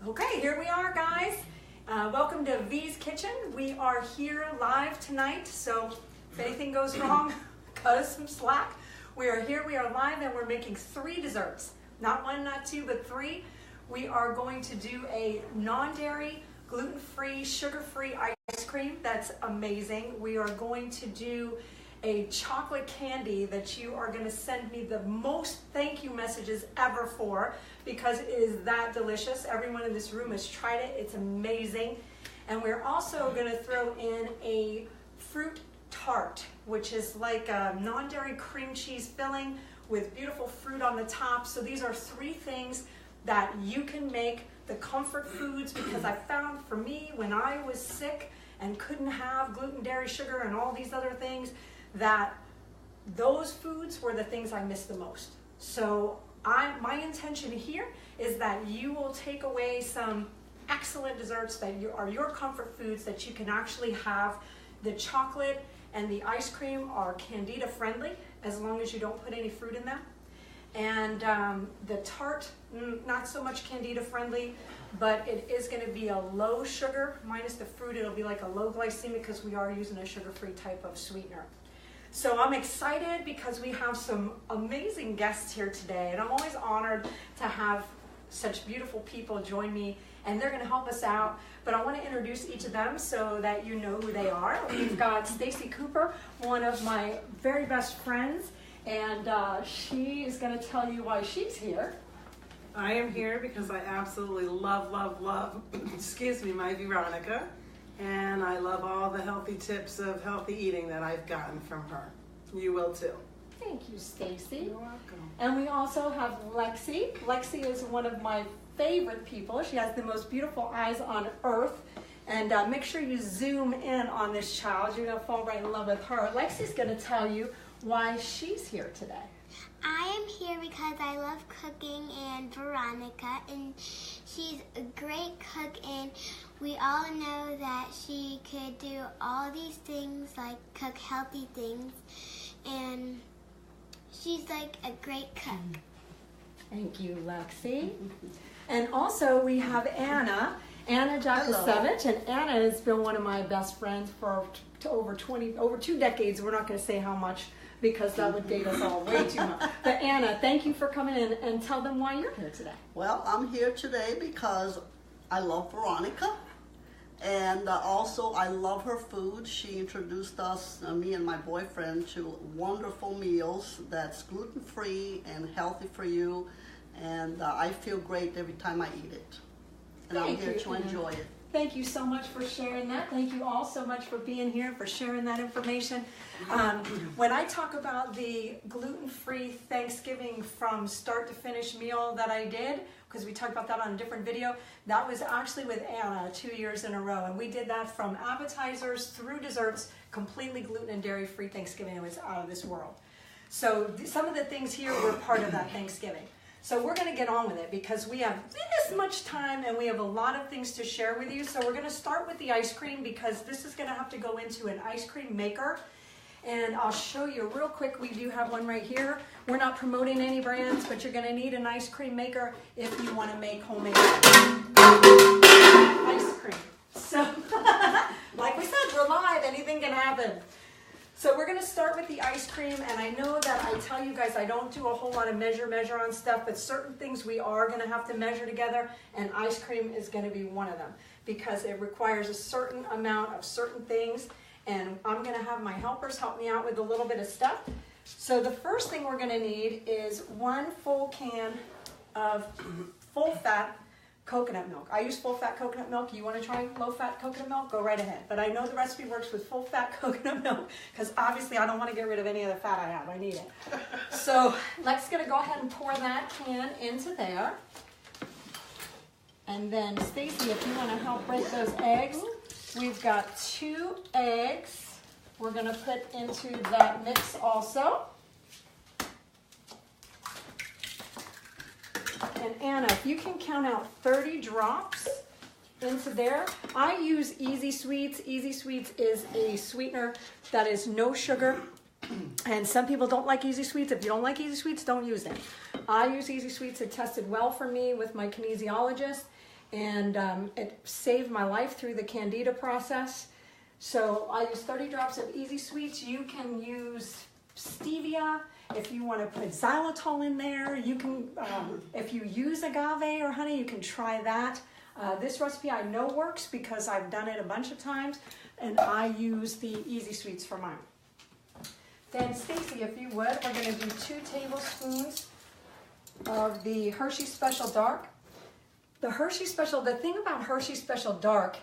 Okay, here we are, guys. Welcome to V's Kitchen. We are here live tonight, so if anything goes wrong, cut us some slack. We are here, we are live, and we're making 3 desserts. Not 1, not 2, but 3. We are going to do a non-dairy, gluten-free, sugar-free ice cream. That's amazing. We are going to do a chocolate candy that you are going to send me the most thank you messages ever for, because it is that delicious. Everyone in this room has tried it. It's amazing. And we're also going to throw in a fruit tart, which is like a non-dairy cream cheese filling with beautiful fruit on the top. So these are 3 things that you can make, the comfort foods, because I found for me when I was sick and couldn't have gluten, dairy, sugar, and all these other things, that those foods were the things I missed the most. So my intention here is that you will take away some excellent desserts that are your comfort foods that you can actually have. The chocolate and the ice cream are candida friendly, as long as you don't put any fruit in them. And the tart, not so much candida friendly, but it is going to be a low sugar, minus the fruit. It'll be like a low glycemic because we are using a sugar-free type of sweetener. So I'm excited because we have some amazing guests here today, and I'm always honored to have such beautiful people join me, and they're going to help us out. But I want to introduce each of them so that you know who they are. We've got Stacy Cooper, one of my very best friends, and she is going to tell you why she's here. I am here because I absolutely love, excuse me, my Veronica. And I love all the healthy tips of healthy eating that I've gotten from her. You will too. Thank you, Stacy. You're welcome. And we also have Lexi. Lexi is one of my favorite people. She has the most beautiful eyes on earth. And make sure you zoom in on this child. You're going to fall right in love with her. Lexi's going to tell you why she's here today. I am here because I love cooking and Veronica, and she's a great cook, and we all know that she could do all these things, like cook healthy things, and she's like a great cook. Thank you, Lexi. And also we have Anna Jakasevich, and Anna has been one of my best friends for over 2 decades. We're not going to say how much, because that would date us all way too much. But Anna, thank you for coming in, and tell them why you're here today. Well, I'm here today because I love Veronica, and also I love her food. She introduced us, me and my boyfriend, to wonderful meals that's gluten-free and healthy for you, and I feel great every time I eat it. And I'm here to enjoy it. Thank you so much for sharing that. Thank you all so much for being here, for sharing that information. When I talk about the gluten-free Thanksgiving from start to finish meal that I did, because we talked about that on a different video, that was actually with Anna 2 years in a row. And we did that from appetizers through desserts, completely gluten and dairy-free Thanksgiving. It was out of this world. So some of the things here were part of that Thanksgiving. So we're going to get on with it because we have this much time and we have a lot of things to share with you. So we're going to start with the ice cream, because this is going to have to go into an ice cream maker. And I'll show you real quick. We do have one right here. We're not promoting any brands, but you're going to need an ice cream maker if you want to make homemade ice cream. So like we said, we're live. Anything can happen. So we're going to start with the ice cream, and I know that I tell you guys I don't do a whole lot of measure on stuff, but certain things we are going to have to measure together, and ice cream is going to be one of them, because it requires a certain amount of certain things, and I'm going to have my helpers help me out with a little bit of stuff. So the first thing we're going to need is 1 full can of full-fat coconut milk. I use full-fat coconut milk. You want to try low-fat coconut milk? Go right ahead. But I know the recipe works with full-fat coconut milk, because obviously I don't want to get rid of any of the fat I have. I need it. So Lex is going to go ahead and pour that can into there. And then Stacy, if you want to help break those eggs, we've got 2 eggs we're going to put into that mix also. And Anna, if you can count out 30 drops into there. I use Easy Sweets. Easy Sweets is a sweetener that is no sugar. And some people don't like Easy Sweets. If you don't like Easy Sweets, don't use them. I use Easy Sweets. It tested well for me with my kinesiologist. and it saved my life through the candida process. So I use 30 drops of Easy Sweets. You can use stevia. If you want to put xylitol in there, you can, if you use agave or honey, you can try that. This recipe I know works because I've done it a bunch of times, and I use the Easy Sweets for mine. Then Stacy, if you would, we're going to do 2 tablespoons of the Hershey Special Dark. The Hershey Special, the thing about Hershey Special Dark,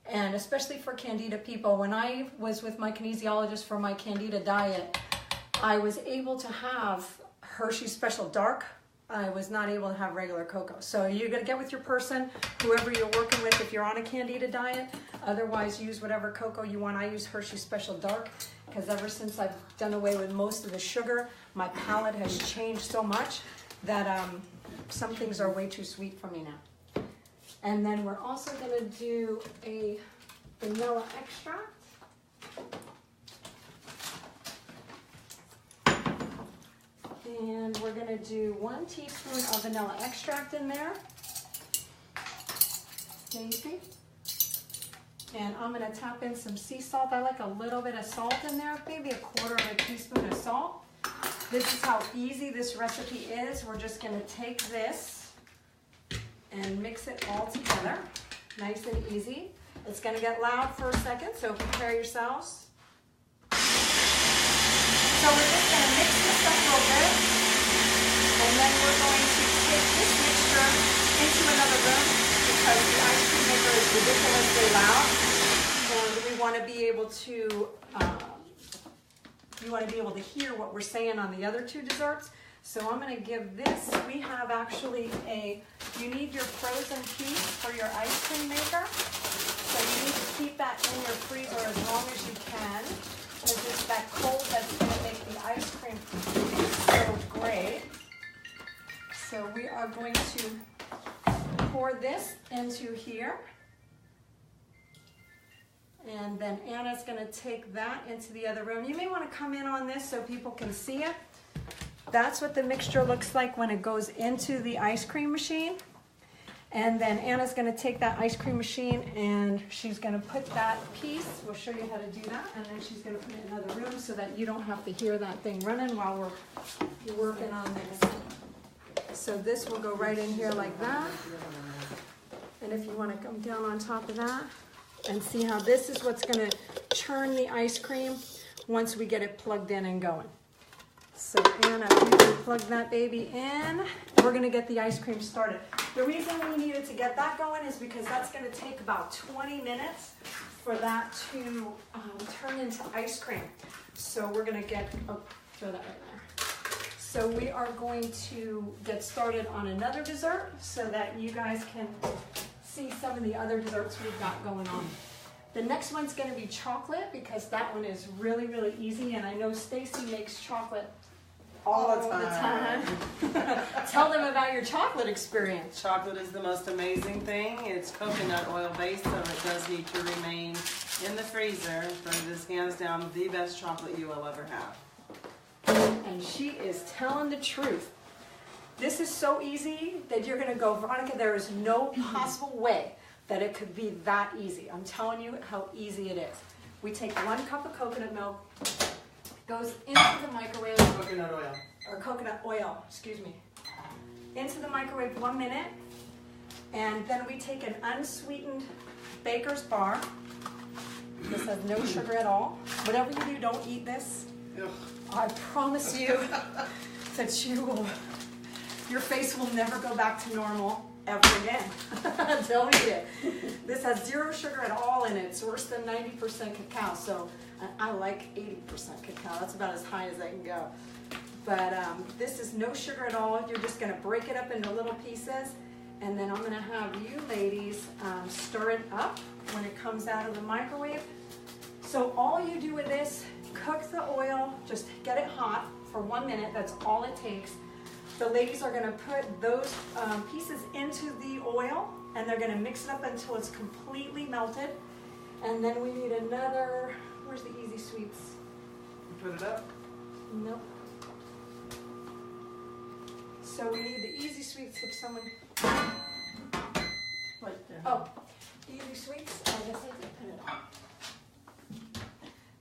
and especially for candida people, when I was with my kinesiologist for my candida diet, I was able to have Hershey Special Dark. I was not able to have regular cocoa. So you're gonna get with your person, whoever you're working with if you're on a candida diet. Otherwise, use whatever cocoa you want. I use Hershey Special Dark because ever since I've done away with most of the sugar, my palate has changed so much that some things are way too sweet for me now. And then we're also gonna do a vanilla extract. And we're going to do 1 teaspoon of vanilla extract in there. Stacy. And I'm going to tap in some sea salt. I like a little bit of salt in there, maybe 1/4 of a teaspoon of salt. This is how easy this recipe is. We're just going to take this and mix it all together, nice and easy. It's going to get loud for a second, so prepare yourselves. So we're just going to mix this up real good, and then we're going to take this mixture into another room because the ice cream maker is ridiculously loud, and we want to be able to hear what we're saying on the other 2 desserts. So I'm going to give this. We have actually you need your frozen piece for your ice cream maker, so you need to keep that in your freezer as long as you can. Because it's that cold that's going to make the ice cream so great. So we are going to pour this into here. And then Anna's going to take that into the other room. You may want to come in on this so people can see it. That's what the mixture looks like when it goes into the ice cream machine. And then Anna's going to take that ice cream machine and she's going to put that piece, we'll show you how to do that, and then she's going to put it in another room so that you don't have to hear that thing running while we're working on this. So this will go right in here like that. And if you want to come down on top of that and see how this is what's going to churn the ice cream once we get it plugged in and going. So Anna, if you can plug that baby in, we're going to get the ice cream started. The reason we needed to get that going is because that's going to take about 20 minutes for that to turn into ice cream. So we're going to throw that right there. So we are going to get started on another dessert so that you guys can see some of the other desserts we've got going on. The next one's going to be chocolate because that one is really, really easy, and I know Stacy makes chocolate all the time. Tell them about your chocolate experience. Chocolate is the most amazing thing. It's coconut oil based, so it does need to remain in the freezer, but it is hands down the best chocolate you will ever have. And she is telling the truth. This is so easy that you're going to go, Veronica, there is no possible way that it could be that easy. I'm telling you how easy it is. We take 1 cup of coconut milk, goes into the microwave. Coconut oil, excuse me. Into the microwave 1 minute, and then we take an unsweetened baker's bar. This has no sugar at all. Whatever you do, don't eat this. Ugh. I promise you that your face will never go back to normal ever again. Don't eat it. This has 0 sugar at all in it. It's worse than 90% cacao. So I like 80% cacao. That's about as high as I can go. But this is no sugar at all. You're just going to break it up into little pieces. And then I'm going to have you ladies stir it up when it comes out of the microwave. So all you do with this, cook the oil, just get it hot for 1 minute. That's all it takes. The ladies are going to put those pieces into the oil, and they're going to mix it up until it's completely melted. And then we need another, where's the Easy Sweets? You put it up? Nope. So we need the Easy Sweets if someone, like Oh, Easy Sweets. I guess I did put it on.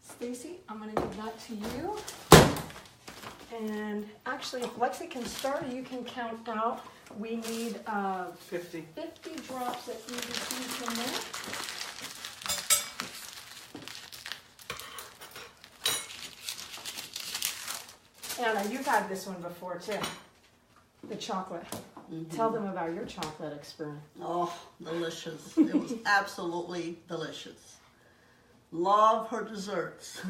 Stacy, I'm going to give that to you. And actually, if Lexi can start, you can count out. We need 50 drops of Easy Sweets in there. Anna, you've had this one before too. The chocolate. Tell them about your chocolate experience. Oh, delicious. It was absolutely delicious. Love her desserts.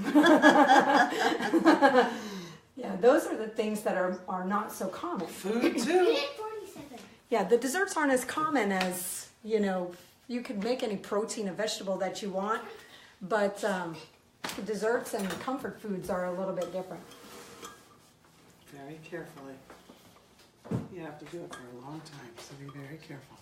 Yeah, those are the things that are not so common. Food We too. did 47. Yeah, the desserts aren't as common as, you know, you could make any protein or vegetable that you want, but the desserts and the comfort foods are a little bit different. Very carefully. You have to do it for a long time, so be very careful.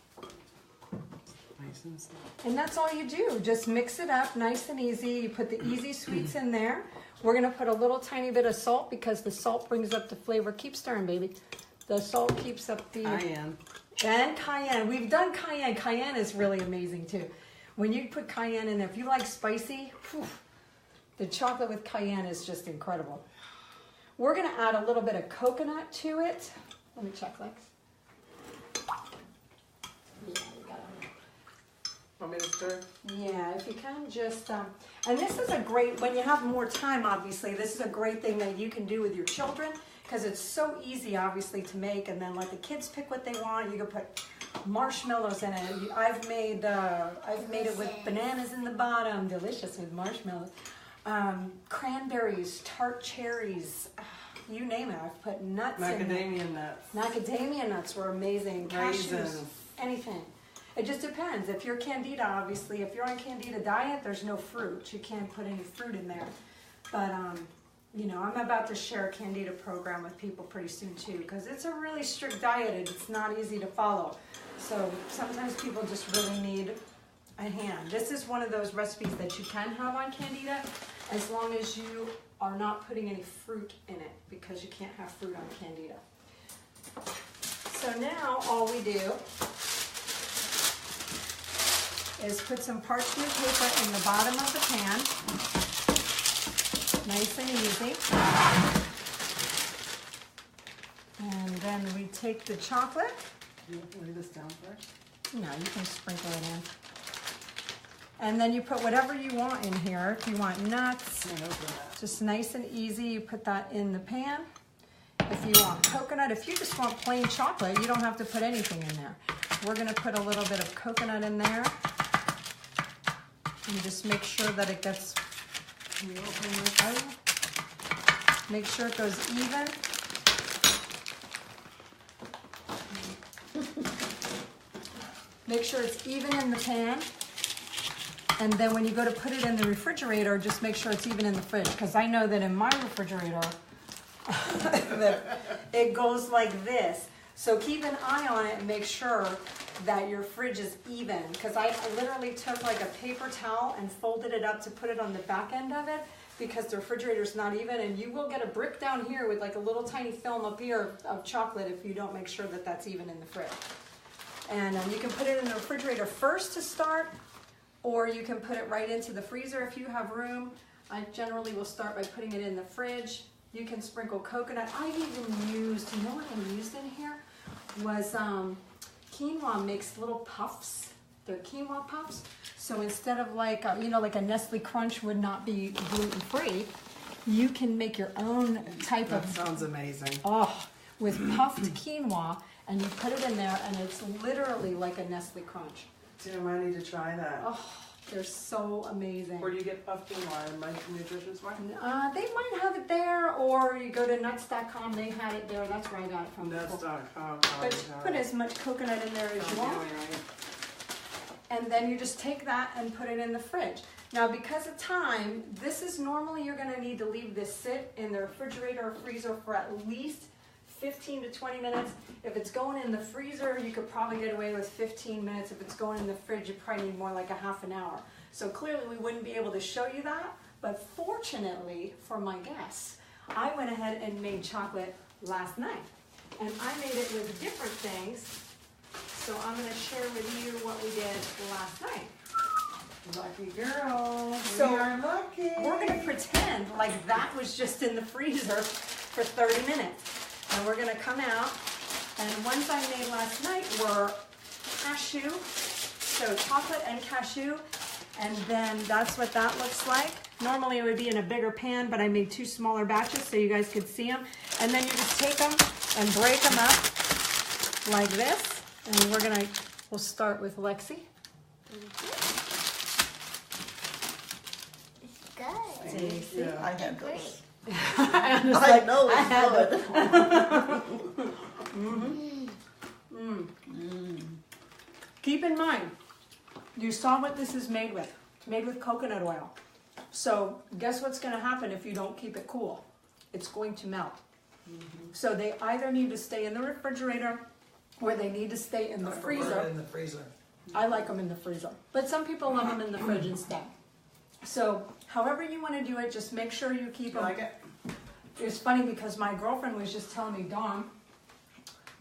Nice and slow. And that's all you do. Just mix it up nice and easy. You put the Easy Sweets in there. We're going to put a little tiny bit of salt because the salt brings up the flavor. Keep stirring, baby. The salt keeps up the... Cayenne. And cayenne. We've done cayenne. Cayenne is really amazing too. When you put cayenne in there, if you like spicy, whew, the chocolate with cayenne is just incredible. We're going to add a little bit of coconut to it. Let me check, Lex. Yeah, you got it. Want me to stir? Yeah, if you can just, and this is a great, when you have more time, obviously, this is a great thing that you can do with your children because it's so easy, obviously, to make, and then let the kids pick what they want. You can put marshmallows in it. I've made it with bananas in the bottom, delicious with marshmallows. Cranberries, tart cherries, you name it. I've put nuts in there. Macadamia nuts. Macadamia nuts were amazing. Cashews, Raisins. anything. It just depends. If you're candida, obviously, if you're on candida diet, there's no fruit. You can't put any fruit in there. But, you know, I'm about to share a candida program with people pretty soon too, because it's a really strict diet and it's not easy to follow. So sometimes people just really need a hand. This is one of those recipes that you can have on candida as long as you are not putting any fruit in it, because you can't have fruit on candida. So now all we do is put some parchment paper in the bottom of the pan, nice and easy. And then we take the chocolate. You want to lay this down first? No, you can sprinkle it in. And then you put whatever you want in here. If you want nuts, just nice and easy, you put that in the pan. If you want coconut, if you just want plain chocolate, you don't have to put anything in there. We're gonna put a little bit of coconut in there. And just make sure that it gets, can you open this out? Make sure it goes even. Make sure it's even in the pan. And then when you go to put it in the refrigerator, just make sure it's even in the fridge. Because I know that in my refrigerator, it goes like this. So keep an eye on it and make sure that your fridge is even. Because I literally took like a paper towel and folded it up to put it on the back end of it, because the refrigerator's not even, and you will get a brick down here with like a little tiny film up here of chocolate if you don't make sure that that's even in the fridge. And you can put it in the refrigerator first to start, or you can put it right into the freezer if you have room. I generally will start by putting it in the fridge. You can sprinkle coconut. I've even used, you know what I used in here? Was quinoa makes little puffs. They're quinoa puffs. So instead of like, you know, like a Nestle Crunch would not be gluten-free, you can make your own type of... That sounds amazing. Oh, with puffed quinoa, and you put it in there, and it's literally like a Nestle Crunch. Tim, I need to try that. Oh, they're so amazing. Where do you get puffed quinoa? In my nutrition store? They might have it there, or you go to nuts.com, they had it there. That's where I got it from. Nuts.com. But put as much coconut in there as you want. And then you just take that and put it in the fridge. Now, because of time, this is normally you're going to need to leave this sit in the refrigerator or freezer for at least 15 to 20 minutes. If it's going in the freezer, you could probably get away with 15 minutes. If it's going in the fridge, you probably need more like a half an hour. So clearly we wouldn't be able to show you that, but fortunately for my guests, I went ahead and made chocolate last night. And I made it with different things. So I'm going to share with you what we did last night. Lucky girl. So we are lucky. We're going to pretend like that was just in the freezer for 30 minutes. And we're going to come out, and ones I made last night were cashew, so chocolate and cashew, and then that's what that looks like. Normally it would be in a bigger pan, but I made 2 smaller batches so you guys could see them. And then you just take them and break them up like this. And we'll start with Lexi. It's good. Stacy. Yeah, I had those. I know it's good. Keep in mind, you saw what this is made with. Made with coconut oil. So guess what's going to happen if you don't keep it cool? It's going to melt. So they either need to stay in the refrigerator or they need to stay in the freezer. In the freezer. I like them in the freezer, but some people love them in the fridge instead. So however you want to do it, just make sure you keep You them. like it? It's funny because my girlfriend was just telling me, Dawn,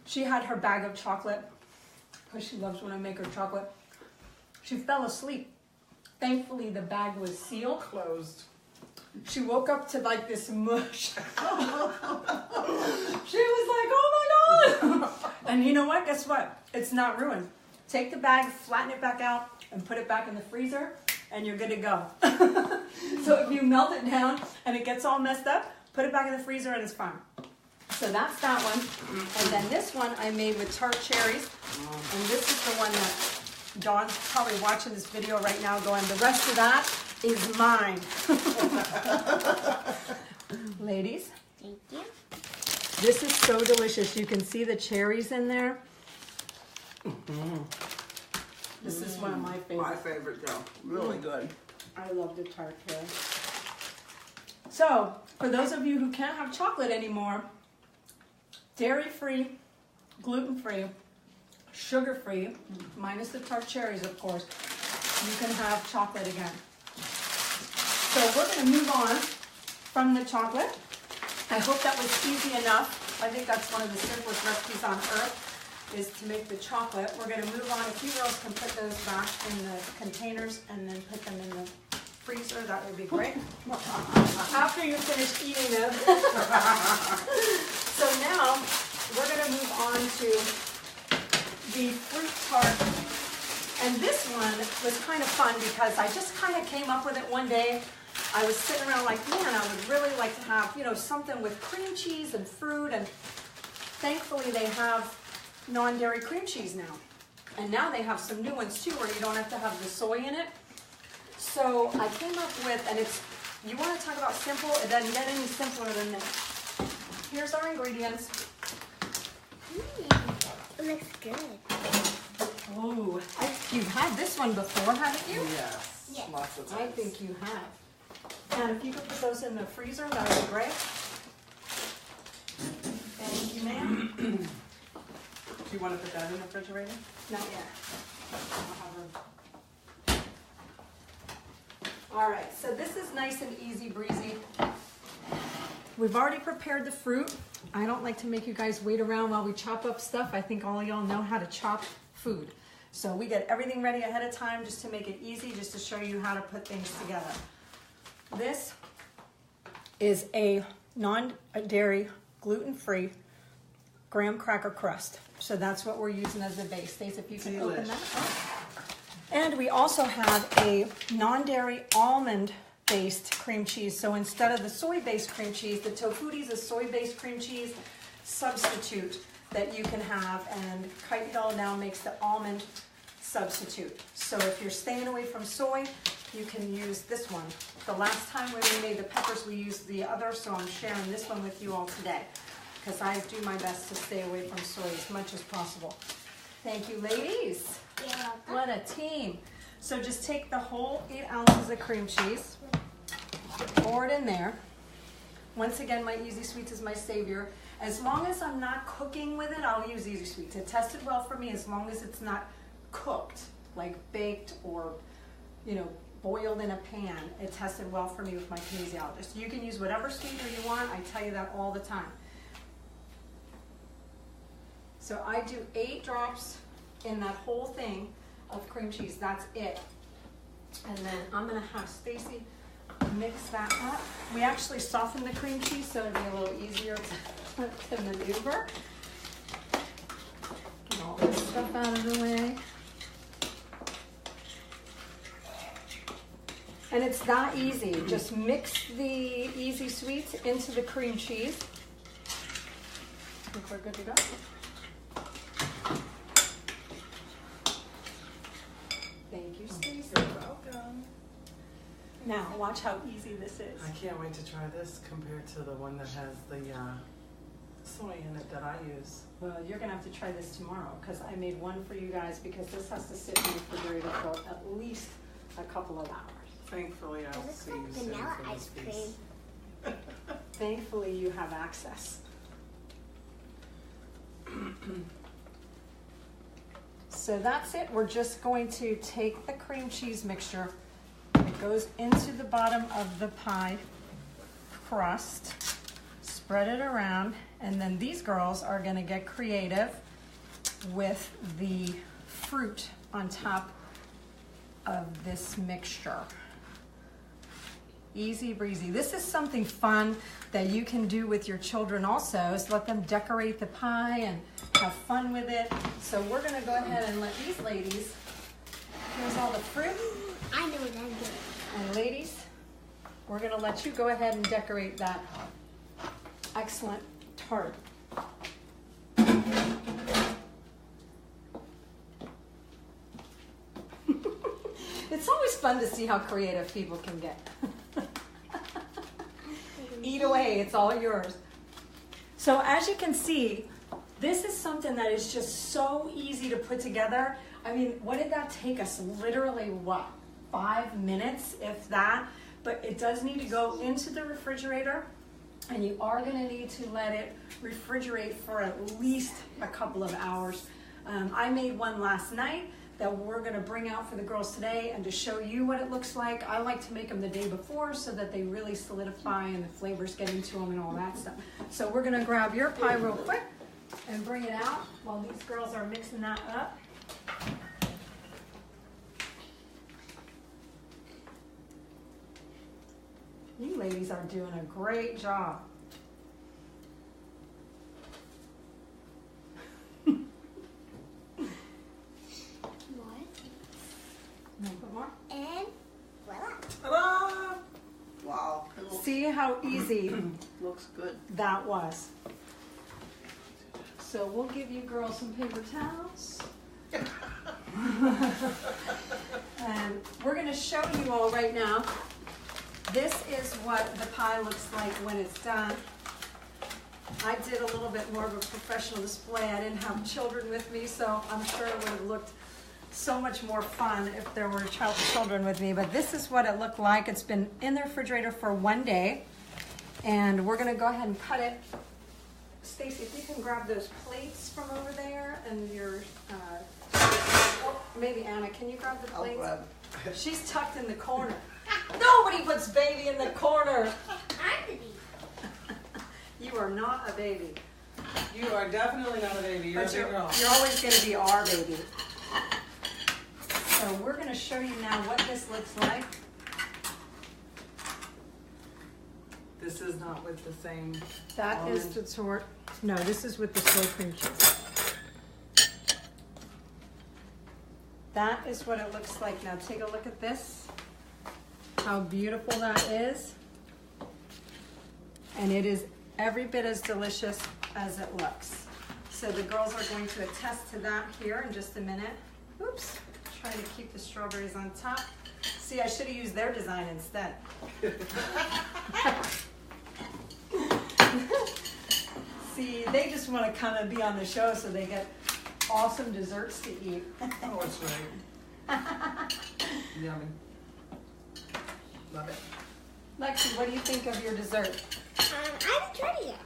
she had her bag of chocolate because she loves when I make her chocolate. She fell asleep. Thankfully, the bag was sealed. Closed. She woke up to like this mush. She was like, oh my God. And you know what? Guess what? It's not ruined. Take the bag, flatten it back out, and put it back in the freezer, and you're good to go. So if you melt it down and it gets all messed up, put it back in the freezer and it's fine. So that's that one. And then this one I made with tart cherries. And this is the one that Dawn's probably watching this video right now going, the rest of that is mine. Ladies, Thank you. this is so delicious. You can see the cherries in there. This is one of my My favorites. favorite though. Really good. I love the tart cherry. So, for those of you who can't have chocolate anymore, dairy-free, gluten-free, sugar-free, minus the tart cherries, of course, you can have chocolate again. So we're going to move on from the chocolate. I hope that was easy enough. I think that's one of the simplest recipes on earth, is to make the chocolate. We're going to move on. If you girls can put those back in the containers and then put them in the freezer, that would be great. After you finish eating them. So now we're going to move on to the fruit tart. And this one was kind of fun because I just kind of came up with it one day. I was sitting around like, man, I would really like to have, something with cream cheese and fruit. And thankfully they have non-dairy cream cheese now. And now they have some new ones too where you don't have to have the soy in it. So I came up with, and you want to talk about simple, it doesn't get any simpler than this. Here's our ingredients. It looks good. Oh, you've had this one before, haven't you? Yes. Yes. Lots of times. I think you have. And if you could put those in the freezer, that would be great. Thank you, ma'am. Do you want to put that in the refrigerator? Not yet. I'll have her. All right, so this is nice and easy breezy. We've already prepared the fruit. I don't like to make you guys wait around while we chop up stuff. I think all of y'all know how to chop food. So we get everything ready ahead of time just to make it easy, just to show you how to put things together. This is a non-dairy, gluten-free graham cracker crust. So that's what we're using as the base. Stace, if you can open that up. And we also have a non-dairy almond-based cream cheese. So instead of the soy-based cream cheese, the Tofutti is a soy-based cream cheese substitute that you can have, and Kite now makes the almond substitute. So if you're staying away from soy, you can use this one. The last time when we made the peppers, we used the other, so I'm sharing this one with you all today, because I do my best to stay away from soy as much as possible. Thank you, ladies. Yeah. What a team. So just take the whole 8 ounces of cream cheese, pour it in there. Once again, my Easy Sweets is my savior. As long as I'm not cooking with it, I'll use Easy Sweets. It tested well for me as long as it's not cooked, like baked or, boiled in a pan. It tested well for me with my kinesiologist. You can use whatever sweetener you want. I tell you that all the time. So I do 8 drops in that whole thing of cream cheese. That's it. And then I'm gonna have Stacy mix that up. We actually softened the cream cheese so it'd be a little easier to maneuver. Get all this stuff out of the way. And it's that easy. Just mix the Easy Sweets into the cream cheese. I think we're good to go. Thank you, Stacey. You're welcome. Now, watch how easy this is. I can't wait to try this compared to the one that has the soy in it that I use. Well, you're gonna have to try this tomorrow because I made one for you guys because this has to sit in the refrigerator for at least a couple of hours. Thankfully, I'll It looks see like you soon vanilla for ice this piece. cream. Thankfully, you have access. So that's it. We're just going to take the cream cheese mixture. It goes into the bottom of the pie crust. Spread it around. And then these girls are going to get creative with the fruit on top of this mixture. Easy breezy. This is something fun that you can do with your children also, is let them decorate the pie and have fun with it. So we're gonna go ahead and let these ladies, here's all the fruit. I know what I'm doing. And ladies, we're gonna let you go ahead and decorate that excellent tart. It's always fun to see how creative people can get. Eat away, it's all yours. So as you can see, this is something that is just so easy to put together. I mean, what did that take us? Literally, what, 5 minutes, if that? But it does need to go into the refrigerator, and you are gonna need to let it refrigerate for at least a couple of hours. I made one last night that we're gonna bring out for the girls today and to show you what it looks like. I like to make them the day before so that they really solidify and the flavors get into them and all that stuff. So we're gonna grab your pie real quick and bring it out while these girls are mixing that up. You ladies are doing a great job. Put more. And voila. Ta-da! Wow, it looks, See how easy looks good. that was. So we'll give you girls some paper towels. And we're going to show you all right now. This is what the pie looks like when it's done. I did a little bit more of a professional display. I didn't have children with me, so I'm sure it would have looked so much more fun if there were children with me. But this is what it looked like. It's been in the refrigerator for 1 day. And we're gonna go ahead and cut it. Stacy, if you can grab those plates from over there and your, oh, maybe Anna, can you grab the I'll plates? grab it. She's tucked in the corner. Nobody puts baby in the corner. I'm the bee. You are not a baby. You are definitely not a baby. You're a But big girl. you're always going to be our baby. So we're going to show you now what this looks like. This is not with the same. That is almond. the sort. No, this is with the soy cream cheese. That is what it looks like. Now take a look at this. How beautiful that is. And it is every bit as delicious as it looks. So the girls are going to attest to that here in just a minute. Oops, trying to keep the strawberries on top. See, I should have used their design instead. See, they just want to kind of be on the show so they get awesome desserts to eat. Oh, that's right. Yummy. Love it. Lexi, what do you think of your dessert? I haven't tried it yet.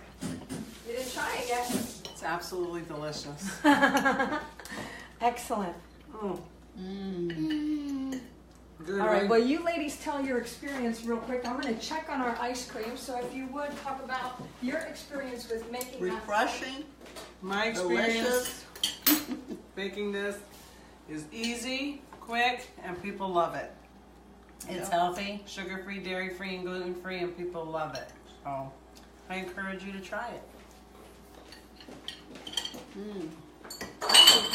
You didn't try it yet. It's absolutely delicious. Excellent. Oh, good. All right, well, you ladies tell your experience real quick. I'm going to check on our ice cream. So if you would talk about your experience with making that. Refreshing, My experience. delicious. Making this is easy, quick, and people love it. It's Yeah. healthy, sugar-free, dairy-free, and gluten-free, and people love it. So I encourage you to try it.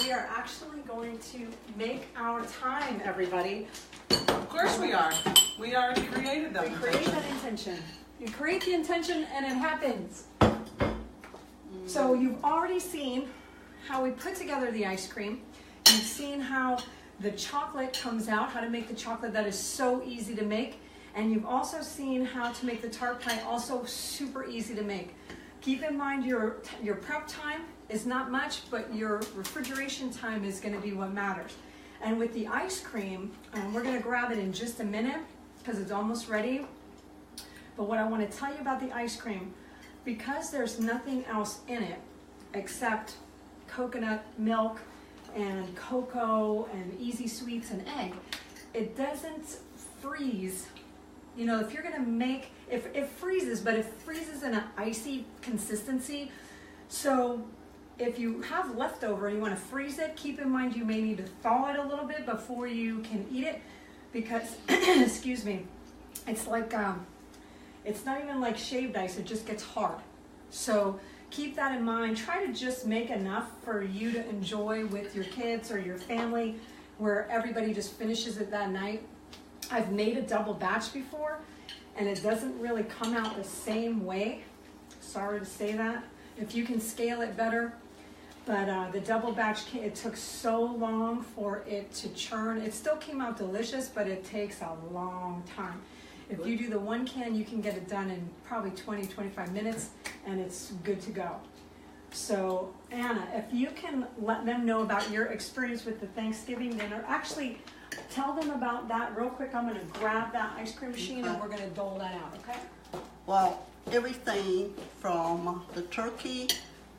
We are actually going to make our time, everybody. Of course we are. We already created that. We create that intention. You create the intention and it happens. So you've already seen how we put together the ice cream. You've seen how the chocolate comes out, how to make the chocolate that is so easy to make. And you've also seen how to make the tart pie, also super easy to make. Keep in mind your prep time is not much, but your refrigeration time is going to be what matters. And with the ice cream, we're going to grab it in just a minute because it's almost ready. But what I want to tell you about the ice cream, because there's nothing else in it except coconut milk and cocoa and easy sweets and egg, it doesn't freeze. You know, if you're going to make, if it freezes, but it freezes in an icy consistency. So if you have leftover and you want to freeze it, keep in mind you may need to thaw it a little bit before you can eat it because, excuse me, it's like, it's not even like shaved ice, it just gets hard. So keep that in mind. Try to just make enough for you to enjoy with your kids or your family where everybody just finishes it that night. I've made a double batch before and it doesn't really come out the same way. Sorry to say that. If you can scale it better. But the double batch, it took so long for it to churn. It still came out delicious, but it takes a long time. If you do the 1 can, you can get it done in probably 20, 25 minutes, and it's good to go. So, Anna, if you can let them know about your experience with the Thanksgiving dinner, actually tell them about that real quick. I'm going to grab that ice cream machine, and we're going to dole that out, okay? Well, everything from the turkey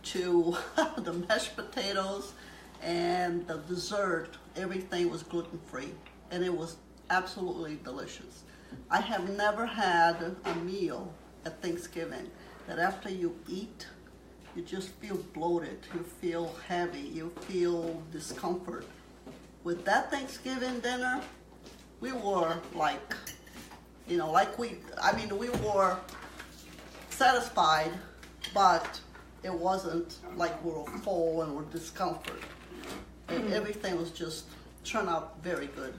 to the mashed potatoes and the dessert, everything was gluten-free, and it was absolutely delicious. I have never had a meal at Thanksgiving that after you eat, you just feel bloated, you feel heavy, you feel discomfort. With that Thanksgiving dinner, we were like, you know, we were satisfied, but it wasn't like we were full and we're discomfort. And everything was just turned out very good.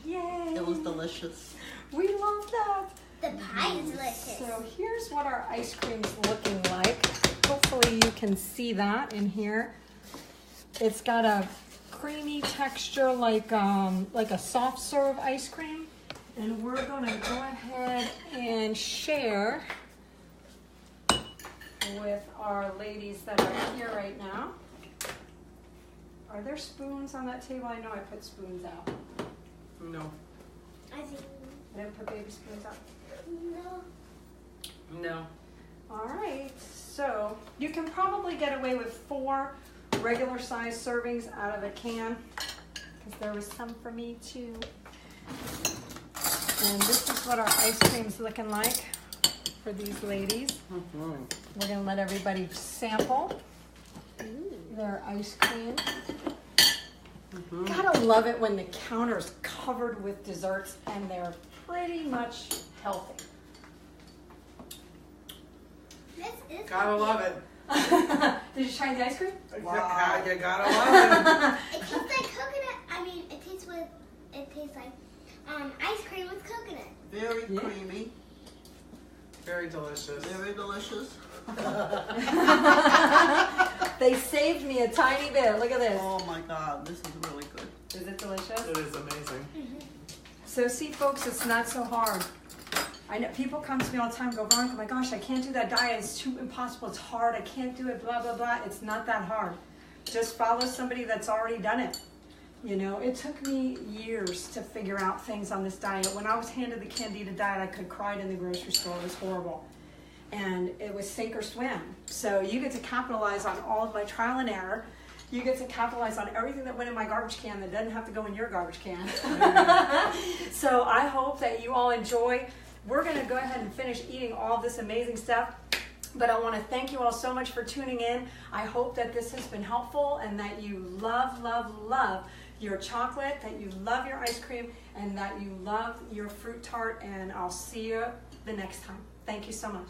Yay! It was delicious. We love that. The pie is delicious. So here's what our ice cream's looking like. Hopefully you can see that in here. It's got a creamy texture like a soft serve ice cream. And we're gonna go ahead and share with our ladies that are here right now. Are there spoons on that table? I know I put spoons out. No. I think I didn't put baby spoons out. no. No. All right, so you can probably get away with 4 regular size servings out of a can because there was some for me too. And this is what our ice cream's looking like for these ladies. We're gonna let everybody sample their ice cream. Gotta love it when the counter's covered with desserts and they're pretty much healthy. This is Gotta love it. Did you try the ice cream? Wow. You gotta love It tastes like coconut. I mean, it tastes like ice cream with coconut. Very Yeah. creamy, it. Very delicious. very delicious. They saved me a tiny bit. Look at this. Oh my God, this is really good. Is it delicious? It is amazing. So see, folks, it's not so hard. I know people come to me all the time and go, Veronica, oh my gosh, I can't do that diet. It's too impossible. It's hard. I can't do it, blah, blah, blah. It's not that hard. Just follow somebody that's already done it. You know, it took me years to figure out things on this diet. When I was handed the candida diet, I could cry in the grocery store. It was horrible. And it was sink or swim. So you get to capitalize on all of my trial and error. You get to capitalize on everything that went in my garbage can that doesn't have to go in your garbage can. So I hope that you all enjoy. We're going to go ahead and finish eating all of this amazing stuff. But I want to thank you all so much for tuning in. I hope that this has been helpful and that you love, love, love your chocolate, that you love your ice cream, and that you love your fruit tart. And I'll see you the next time. Thank you so much.